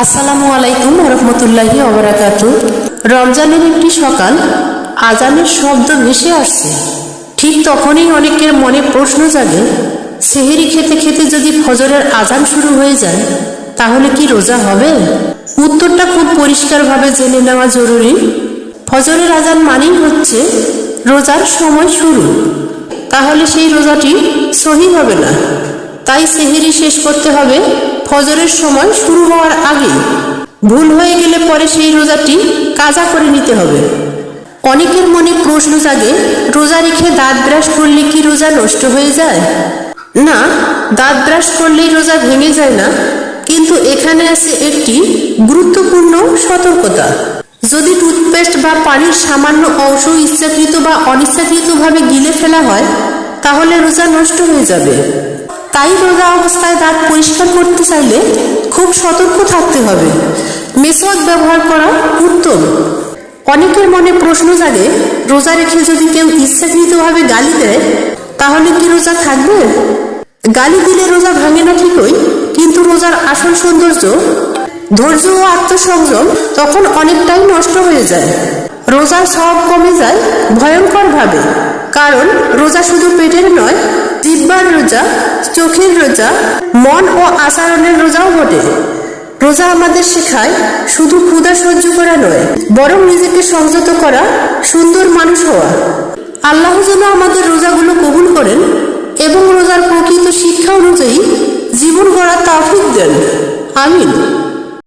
আসসালামু আলাইকুম রহমতুল্লাহি ওবারাকাতু। রমজানের একটি সকাল, আজানের শব্দ ভেসে আসছে। ঠিক তখনই অনেকের মনে প্রশ্ন জাগে, সেহরি খেতে খেতে যদি ফজরের আজান শুরু হয়ে যায় তাহলে কি রোজা হবে? উত্তরটা খুব পরিষ্কারভাবে জেনে নেওয়া জরুরি। ফজরের আজান মানেই হচ্ছে রোজার সময় শুরু, তাহলে সেই রোজাটি সহি হবে না। তাই সেহরি শেষ করতে হবে ফজরের সময় শুরু হওয়ার আগে। ভুল হয়ে গেলে পরে সেই রোজাটি কাজা করে নিতে হবে। অনেকের মনে প্রশ্ন জাগে, রোজা রেখে দাঁত ব্রাশ করলে কি রোজা নষ্ট হয়ে যায়? না, দাঁত ব্রাশ করলেই রোজা ভেঙে যায় না, কিন্তু এখানে আছে একটি গুরুত্বপূর্ণ সতর্কতা। যদি টুথপেস্ট বা পানির সামান্য অংশ ইচ্ছাকৃত বা অনিচ্ছাকৃতভাবে গিলে ফেলা হয় তাহলে রোজা নষ্ট হয়ে যাবে। তাই রোজা অবস্থায় দাঁত পরিষ্কার করতে চাইলে খুব সতর্ক থাকতে হবে। মেসওয়াক ব্যবহার করা উত্তম। অনেকের মনে প্রশ্ন জাগে, রোজা রেখে যদি কেউ ইচ্ছাকৃতভাবে গালি দেয় তাহলে কি রোজা থাকবে? গালি দিলে রোজা ভাঙে না ঠিকই, কিন্তু রোজার আসল সৌন্দর্য, ধৈর্য ও আত্মসংযম তখন অনেকটাই নষ্ট হয়ে যায়। রোজার সওয়াব কমে যায় ভয়ঙ্করভাবে। কারণ রোজা শুধু পেটের নয়, জিহ্বার রোজা, চোখের রোজা, মন ও আচরণের রোজাও বটে। রোজা আমাদের শেখায় শুধু ক্ষুধা সহ্য করা নয়, বরং নিজেকে সংযত করা, সুন্দর মানুষ হওয়া। আল্লাহ যেন আমাদের রোজাগুলো কবুল করেন এবং রোজার প্রকৃত শিক্ষা অনুযায়ী জীবন গড়ার তৌফিক দেন। আমিন।